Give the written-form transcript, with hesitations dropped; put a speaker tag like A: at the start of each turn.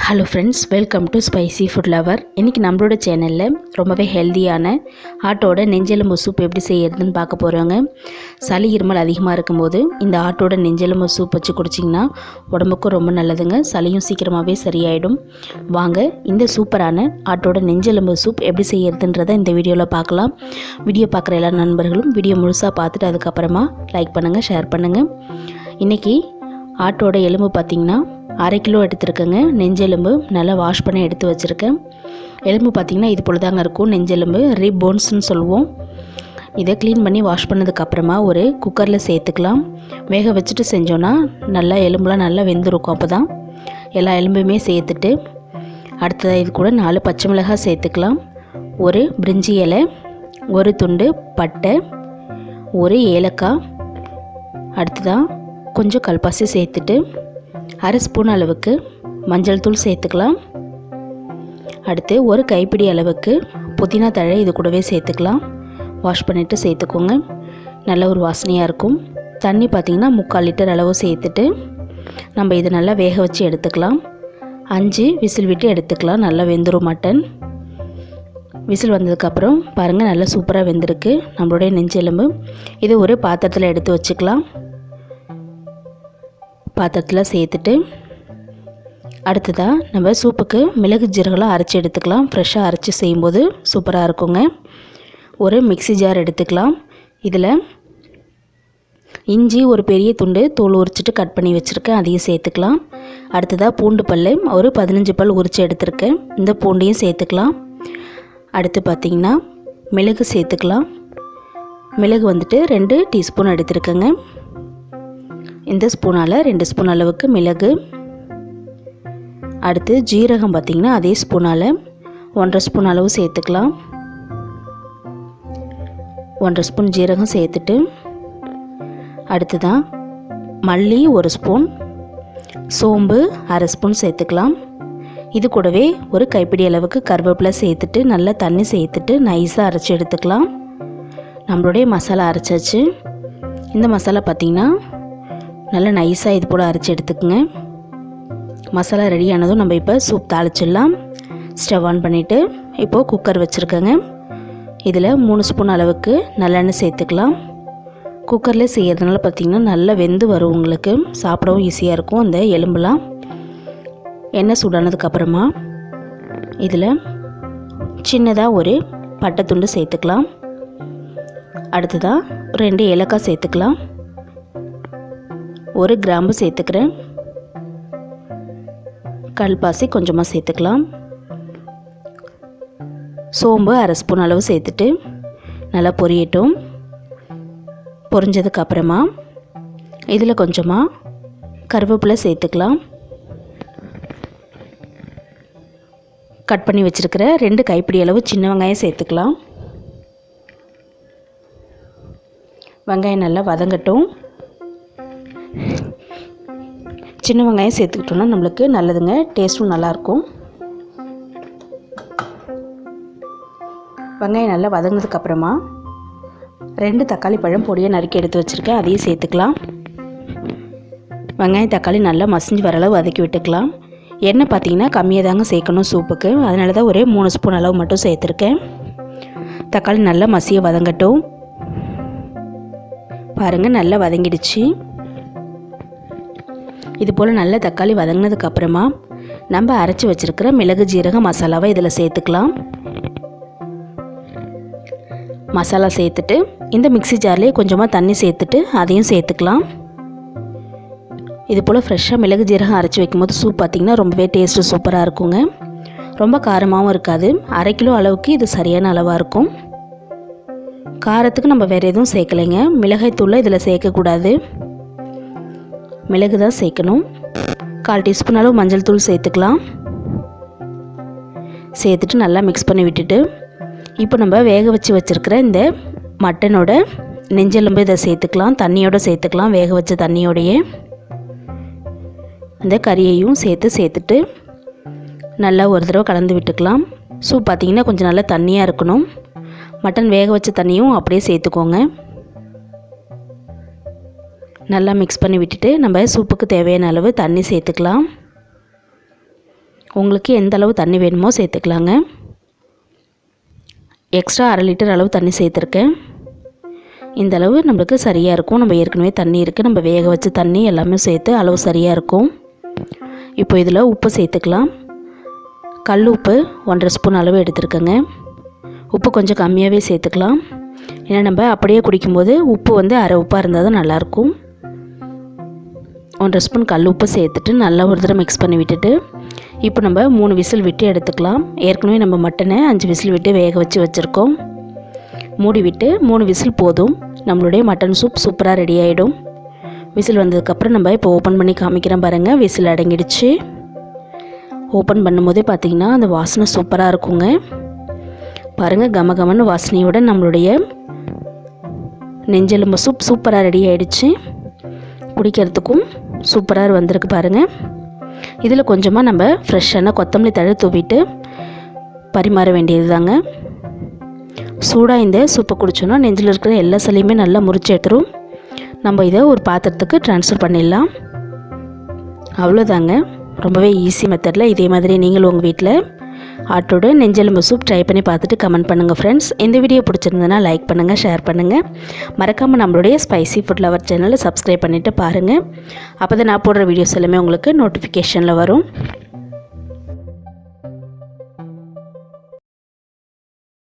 A: Hello friends, welcome to spicy food lower. இன்றைக்கி நம்மளோட சேனலில் ரொம்பவே ஹெல்த்தியான ஆட்டோட நெஞ்செலும்பு சூப் எப்படி செய்யறதுன்னு பார்க்க போகிறோங்க. சளி இருமல் அதிகமாக இருக்கும்போது இந்த ஆட்டோட நெஞ்செலும்பு சூப் வச்சு குடிச்சிங்கன்னா உடம்புக்கும் ரொம்ப நல்லதுங்க. சளியும் சீக்கிரமாகவே சரியாயிடும். வாங்க இந்த சூப்பரான ஆட்டோட நெஞ்செலும்பு சூப் எப்படி செய்யறதுன்றதை இந்த வீடியோவில் பார்க்கலாம். வீடியோ பார்க்குற எல்லா நண்பர்களும் வீடியோ முழுசாக பார்த்துட்டு அதுக்கப்புறமா லைக் பண்ணுங்கள், ஷேர் பண்ணுங்கள். இன்றைக்கி ஆட்டோட எலும்பு பார்த்திங்கன்னா 1/2 கிலோ எடுத்துருக்கேங்க. நெஞ்செலும்பு நல்லா வாஷ் பண்ணி எடுத்து வச்சுருக்கேன். எலும்பு பார்த்திங்கன்னா இது போல் தாங்க இருக்கும். நெஞ்செலும்பு ரிப்போன்ஸ்னு சொல்லுவோம். இதை க்ளீன் பண்ணி வாஷ் பண்ணதுக்கப்புறமா ஒரு குக்கரில் சேர்த்துக்கலாம். வேக வச்சுட்டு செஞ்சோன்னா நல்லா எலும்புலாம் நல்லா வெந்திருக்கும். அப்போ தான் எல்லா எலும்புமே சேர்த்துட்டு அடுத்ததாக இது கூட 4 பச்சை மிளகாய் சேர்த்துக்கலாம். ஒரு பிரிஞ்சி இலை, ஒரு துண்டு பட்டை, ஒரு ஏலக்காய், அடுத்ததாக கொஞ்சம் கல்பாசி சேர்த்துட்டு 1/2 ஸ்பூன் அளவுக்கு மஞ்சள் தூள் சேர்த்துக்கலாம். அடுத்து ஒரு கைப்பிடி அளவுக்கு புதினா தழை இது கூடவே சேர்த்துக்கலாம். வாஷ் பண்ணிவிட்டு சேர்த்துக்கோங்க. நல்ல ஒரு வாசனையாக இருக்கும். தண்ணி பார்த்திங்கன்னா 3/4 லிட்டர் அளவு சேர்த்துட்டு நம்ம இதை நல்லா வேக வச்சு எடுத்துக்கலாம். 5 விசில் விட்டு எடுத்துக்கலாம். நல்லா வெந்துடும் மட்டன். விசில் வந்ததுக்கப்புறம் பாருங்கள், நல்லா சூப்பராக வெந்திருக்கு நம்மளுடைய நெஞ்செலும்பு. இது ஒரு பாத்திரத்தில் எடுத்து வச்சுக்கலாம். பாத்திரத்தில் சேர்த்துட்டு அடுத்ததாக நம்ம சூப்புக்கு மிளகு ஜீரகம்லாம் அரைச்சி எடுத்துக்கலாம். ஃப்ரெஷ்ஷாக அரைச்சி செய்யும்போது சூப்பராக இருக்குங்க. ஒரு மிக்ஸி ஜார் எடுத்துக்கலாம். இதில் இஞ்சி ஒரு பெரிய துண்டு தோல் உரிச்சிட்டு கட் பண்ணி வச்சுருக்கேன், அதையும் சேர்த்துக்கலாம். அடுத்ததாக பூண்டு பல் ஒரு 15 பல் உரித்து எடுத்துருக்கேன், இந்த பூண்டையும் சேர்த்துக்கலாம். அடுத்து பார்த்திங்கன்னா மிளகு சேர்த்துக்கலாம். மிளகு வந்துட்டு 2 டீஸ்பூன் எடுத்துருக்கேங்க. இந்த ஸ்பூனால் 2 ஸ்பூன் அளவுக்கு மிளகு. அடுத்து ஜீரகம் பார்த்திங்கன்னா அதே ஸ்பூனால் 1/2 ஸ்பூன் அளவு சேர்த்துக்கலாம். 1/2 ஸ்பூன் ஜீரகம் சேர்த்துட்டு அடுத்ததான் மல்லி 1 ஸ்பூன், சோம்பு 1/2 ஸ்பூன் சேர்த்துக்கலாம். இது கூடவே ஒரு கைப்பிடி அளவுக்கு கருவேப்பிலை சேர்த்துட்டு நல்லா தண்ணி சேர்த்துட்டு நைஸாக அரைச்சி எடுத்துக்கலாம். நம்மளுடைய மசாலா அரைச்சாச்சு. இந்த மசாலா பார்த்திங்கன்னா நல்லா நைஸாக இது போல் அரைச்சி எடுத்துக்கோங்க. மசாலா ரெடி ஆனதும் நம்ம இப்போ சூப் தாளிச்சிடலாம். ஸ்டவ் ஆன் பண்ணிவிட்டு இப்போது குக்கர் வச்சுருக்கேங்க. இதில் 3 ஸ்பூன் அளவுக்கு நல்லெண்ணெய் சேர்த்துக்கலாம். குக்கரில் செய்கிறதுனால பார்த்திங்கன்னா நல்லா வெந்து வரும். உங்களுக்கு சாப்பிடவும் ஈஸியாக இருக்கும். அந்த எலும்புலாம் எண்ணெய் சூடானதுக்கப்புறமா இதில் சின்னதாக ஒரு பட்டை துண்டு சேர்த்துக்கலாம். அடுத்ததாக 2 ஏலக்காய் சேர்த்துக்கலாம். ஒரு கிராம்பு சேர்த்துக்கிறேன். கல்பாசி கொஞ்சமாக சேர்த்துக்கலாம். சோம்பு 1/2 ஸ்பூன் அளவு சேர்த்துட்டு நல்லா பொரியட்டும். பொரிஞ்சதுக்கப்புறமா இதில் கொஞ்சமாக கருவேப்பிலை சேர்த்துக்கலாம். கட் பண்ணி வச்சுருக்கிற 2 கைப்பிடி அளவு சின்ன வெங்காயம் சேர்த்துக்கலாம். வெங்காயம் நல்லா வதங்கட்டும். சின்ன வெங்காயம் சேர்த்துக்கிட்டோன்னா நம்மளுக்கு நல்லதுங்க, டேஸ்ட்டும் நல்லாயிருக்கும். வெங்காயம் நல்லா வதங்கினதுக்கப்புறமா 2 தக்காளி பழம் பொடியை நறுக்கி எடுத்து வச்சுருக்கேன், அதையும் சேர்த்துக்கலாம். வெங்காயம் தக்காளி நல்லா மசிஞ்சு வர அளவு வதக்கி விட்டுக்கலாம். எண்ணெய் பார்த்திங்கன்னா கம்மியாக தாங்க சேர்க்கணும் சூப்புக்கு, அதனால தான் ஒரே 3 ஸ்பூன் அளவு மட்டும் சேர்த்துருக்கேன். தக்காளி நல்லா மசிய வதங்கட்டும். பாருங்கள், நல்லா வதங்கிடுச்சு. இது போல் நல்ல தக்காளி வதங்கினதுக்கப்புறமா நம்ம அரைச்சி வச்சுருக்கிற மிளகு ஜீரக மசாலாவை இதில் சேர்த்துக்கலாம். மசாலா சேர்த்துட்டு இந்த மிக்ஸி ஜார்லேயே கொஞ்சமாக தண்ணி சேர்த்துட்டு அதையும் சேர்த்துக்கலாம். இது போல் ஃப்ரெஷ்ஷாக மிளகு ஜீரகம் அரைச்சி வைக்கும்போது சூப் பார்த்திங்கன்னா ரொம்பவே டேஸ்ட்டு சூப்பராக இருக்குங்க. ரொம்ப காரமாகவும் இருக்காது. 1/2 கிலோ அளவுக்கு இது சரியான அளவாக இருக்கும். காரத்துக்கு நம்ம வேறு எதுவும் சேர்க்கலைங்க. மிளகாய் தூளை இதில் சேர்க்கக்கூடாது, மிளகு தான் சேர்க்கணும். 1/4 டீஸ்பூன் அளவு மஞ்சள் தூள் சேர்த்துக்கலாம். சேர்த்துட்டு நல்லா மிக்ஸ் பண்ணி விட்டுட்டு இப்போ நம்ம வேக வச்சு வச்சுருக்கிற இந்த மட்டனோட நெஞ்செலும்பு இதை சேர்த்துக்கலாம். தண்ணியோடு சேர்த்துக்கலாம். வேக வச்ச தண்ணியோடையே இந்த கறியையும் சேர்த்துட்டு நல்லா ஒரு தடவை கலந்து விட்டுக்கலாம். சூப் பார்த்திங்கன்னா கொஞ்சம் நல்லா தண்ணியாக இருக்கணும். மட்டன் வேக வச்ச தண்ணியும் அப்படியே சேர்த்துக்கோங்க. நல்லா மிக்ஸ் பண்ணி விட்டுட்டு நம்ம சூப்புக்கு தேவையான அளவு தண்ணி சேர்த்துக்கலாம். உங்களுக்கு எந்த அளவு தண்ணி வேணுமோ சேர்த்துக்கலாங்க. எக்ஸ்ட்ரா 1/2 லிட்டர் அளவு தண்ணி சேர்த்துருக்கேன். இந்த அளவு நம்மளுக்கு சரியாக இருக்கும். நம்ம ஏற்கனவே தண்ணி இருக்குது, நம்ம வேக வச்ச தண்ணி எல்லாமே சேர்த்து அளவு சரியாக இருக்கும். இப்போ இதில் உப்பு சேர்த்துக்கலாம். கல் உப்பு 1½ ஸ்பூன் அளவு எடுத்துருக்கேங்க. உப்பு கொஞ்சம் கம்மியாகவே சேர்த்துக்கலாம். ஏன்னா நம்ம அப்படியே குடிக்கும்போது உப்பு வந்து அரை உப்பாக இருந்தால் தான் நல்லாயிருக்கும். 1½ ஸ்பூன் கல் உப்பு சேர்த்துட்டு நல்லா ஒரு தடவை மிக்ஸ் பண்ணி விட்டுட்டு இப்போ நம்ம 3 விசில் விட்டு எடுத்துக்கலாம். ஏற்கனவே நம்ம மட்டனை 5 விசில் விட்டு வேக வச்சு வச்சுருக்கோம். மூடி விட்டு 3 விசில் போதும். நம்மளுடைய மட்டன் சூப் சூப்பராக ரெடி ஆகிடும். விசில் வந்ததுக்கப்புறம் நம்ம இப்போ ஓப்பன் பண்ணி காமிக்கிறேன் பாருங்கள். விசில் அடங்கிடுச்சு. ஓப்பன் பண்ணும்போதே பார்த்திங்கன்னா அந்த வாசனை சூப்பராக இருக்குங்க. பாருங்கள், கமகமன்னு வாசனையோட நம்மளுடைய நெஞ்செலும்பு சூப் சூப்பராக ரெடி ஆகிடுச்சு. குடிக்கிறதுக்கும் சூப்பராக வந்திருக்கு பாருங்கள். இதில் கொஞ்சமாக நம்ம ஃப்ரெஷ்ஷான கொத்தமல்லி தழை தூவிட்டு பரிமாற வேண்டியது தாங்க. சூடாக இந்த சூப்பை குடிச்சோன்னா நெஞ்சில் இருக்கிற எல்லா சளியுமே நல்லா முறிச்சு எடுத்துரும். நம்ம இதை ஒரு பாத்திரத்துக்கு ட்ரான்ஸ்ஃபர் பண்ணிடலாம். அவ்வளோதாங்க. ரொம்பவே ஈஸி மெத்தடில் இதே மாதிரி நீங்களும் உங்கள் வீட்டில் ஆட்டோட நெஞ்செலும்பு சூப் ட்ரை பண்ணி பார்த்துட்டு கமெண்ட் பண்ணுங்கள் ஃப்ரெண்ட்ஸ். இந்த வீடியோ பிடிச்சிருந்ததுன்னா லைக் பண்ணுங்கள், ஷேர் பண்ணுங்கள். மறக்காமல் நம்மளுடைய ஸ்பைசி ஃபுட் லவர் சேனலை சப்ஸ்கிரைப் பண்ணிவிட்டு பாருங்கள். அப்போ தான் நான் போடுற வீடியோஸ் எல்லாமே உங்களுக்கு நோட்டிஃபிகேஷனில் வரும்.